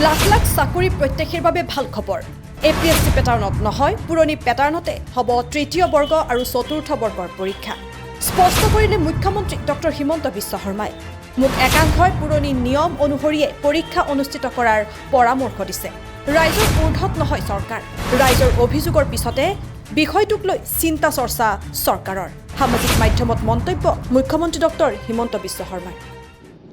লাখ লাখ চাকৰি প্ৰত্যেকৰ বাবে ভাল খবৰ এপিএছচি পেটাৰ্ণত নহয় পুৰণি পেটাৰ্ণতে হ'ব তৃতীয় বৰ্গ আৰু চতুৰ্থ বৰ্গৰ পৰীক্ষা স্পষ্ট কৰিলে মুখ্যমন্ত্ৰী ডক্টৰ হিমন্ত বিশ্ব শৰ্মাই মোক একাংশই পুৰণি নিয়ম অনুসৰিয়ে পৰীক্ষা অনুষ্ঠিত কৰাৰ পৰামৰ্শ দিছে ৰাইজৰ ঊৰ্ধত নহয় চৰকাৰ ৰাইজৰ অভিযোগৰ পিছতে বিষয়টোক লৈ চিন্তা চৰ্চা চৰকাৰৰ সামাজিক মাধ্যমত মন্তব্য মুখ্যমন্ত্ৰী ডক্টৰ হিমন্ত বিশ্ব শৰ্মাই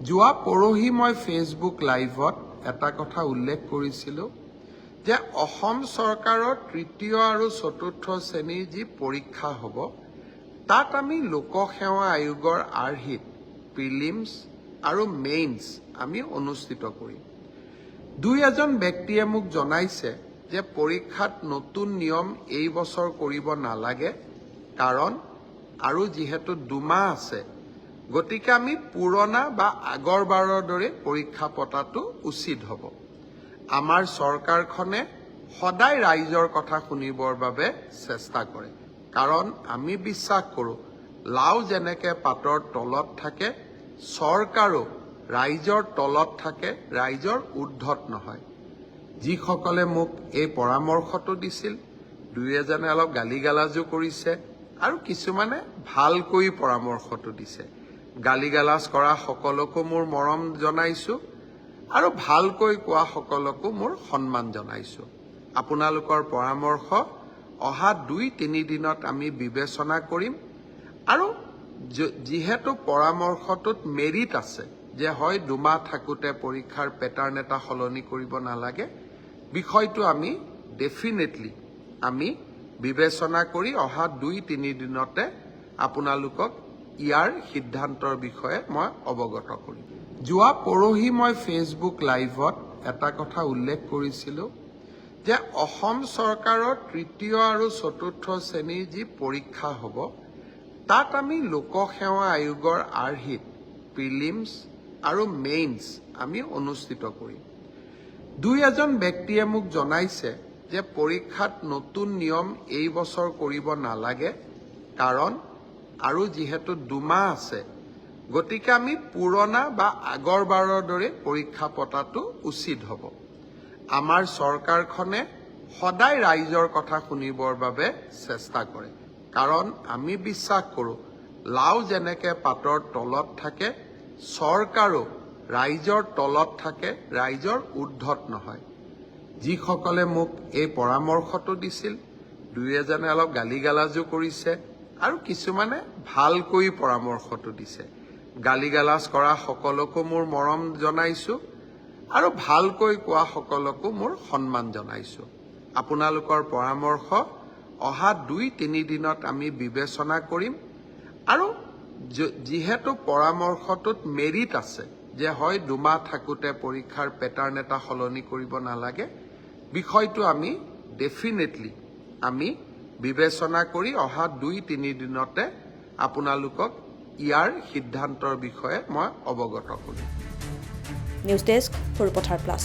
যোৱা পৰহি মই ফেচবুক লাইভত এটা কথা উল্লেখ কৰিছিলোঁ যে অসম চৰকাৰৰ তৃতীয় আৰু চতুৰ্থ শ্ৰেণীৰ যি পৰীক্ষা হ'ব তাত আমি লোকসেৱা আয়োগৰ আৰ্হিত প্ৰিলিমছ আৰু মেইনছ আমি অনুষ্ঠিত কৰিম দুই এজন ব্যক্তিয়ে মোক জনাইছে যে পৰীক্ষাত নতুন নিয়ম এই বছৰ কৰিব নালাগে কাৰণ আৰু যিহেতু দুমাহ আছে গতিকে আমি পুৰণা বা আগৰবাৰৰ দৰে পৰীক্ষা পতাটো উচিত হ'ব আমাৰ চৰকাৰখনে সদায় ৰাইজৰ কথা শুনিবৰ বাবে চেষ্টা কৰে কাৰণ আমি বিশ্বাস কৰোঁ লাও যেনেকৈ পাতৰ তলত থাকে চৰকাৰো ৰাইজৰ তলত থাকে ৰাইজৰ ঊৰ্ধত নহয় যিসকলে মোক এই পৰামৰ্শটো দিছিল দুই এজনে অলপ গালি গালাজো কৰিছে আৰু কিছুমানে ভালকৈ পৰামৰ্শটো দিছে গালি গালাজ কৰা সকলকো মোৰ মৰম জনাইছোঁ আৰু ভালকৈ কোৱা সকলকো মোৰ সন্মান জনাইছোঁ আপোনালোকৰ পৰামৰ্শ অহা 2-3 দিনত আমি বিবেচনা কৰিম আৰু যিহেতু পৰামৰ্শটোত মেৰিট আছে যে হয় দুমাহ থাকোঁতে পৰীক্ষাৰ পেটাৰ্ণ এটা সলনি কৰিব নালাগে বিষয়টো আমি ডেফিনেটলি আমি বিবেচনা কৰি অহা 2-3 দিনতে আপোনালোকক ইয়াৰ সিদ্ধান্তৰ বিষয়ে মই অৱগত কৰিম যোৱা পৰহি মই ফেচবুক লাইভত এটা কথা উল্লেখ কৰিছিলোঁ যে অসম চৰকাৰৰ তৃতীয় আৰু চতুৰ্থ শ্ৰেণীৰ যি পৰীক্ষা হ'ব তাত আমি লোকসেৱা আয়োগৰ আৰ্হিত প্ৰিলিমছ আৰু মেইনছ আমি অনুষ্ঠিত কৰিম দুই এজন ব্যক্তিয়ে মোক জনাইছে যে পৰীক্ষাত নতুন নিয়ম এই বছৰ কৰিব নালাগে কাৰণ আৰু যিহেতু দুমাহ আছে গতিকে আমি পুৰণা বা আগৰবাৰৰ দৰে পৰীক্ষা পতাটো উচিত হ'ব আমাৰ চৰকাৰখনে সদায় ৰাইজৰ কথা শুনিবৰ বাবে চেষ্টা কৰে কাৰণ আমি বিশ্বাস কৰোঁ লাও যেনেকৈ পাতৰ তলত থাকে চৰকাৰো ৰাইজৰ তলত থাকে ৰাইজৰ ঊৰ্ধত নহয় যিসকলে মোক এই পৰামৰ্শটো দিছিল দুই এজনে অলপ গালি গালাজো কৰিছে আৰু কিছুমানে ভালকৈ পৰামৰ্শটো দিছে গালি গালাজ কৰা সকলকো মোৰ মৰম জনাইছোঁ আৰু ভালকৈ কোৱা সকলকো মোৰ সন্মান জনাইছোঁ আপোনালোকৰ পৰামৰ্শ অহা 2-3 দিনত আমি বিবেচনা কৰিম আৰু যিহেতু পৰামৰ্শটোত মেৰিট আছে যে হয় দুমাহ থাকোঁতে পৰীক্ষাৰ পেটাৰ্ণ এটা সলনি কৰিব নালাগে বিষয়টো আমি ডেফিনেটলি আমি বিবেচনা কৰি অহা 2-3 দিনতে আপোনালোকক ইয়াৰ সিদ্ধান্তৰ বিষয়ে মই অৱগত কৰিম নিউজ ডেস্ক সৰুপথাৰ প্লাছ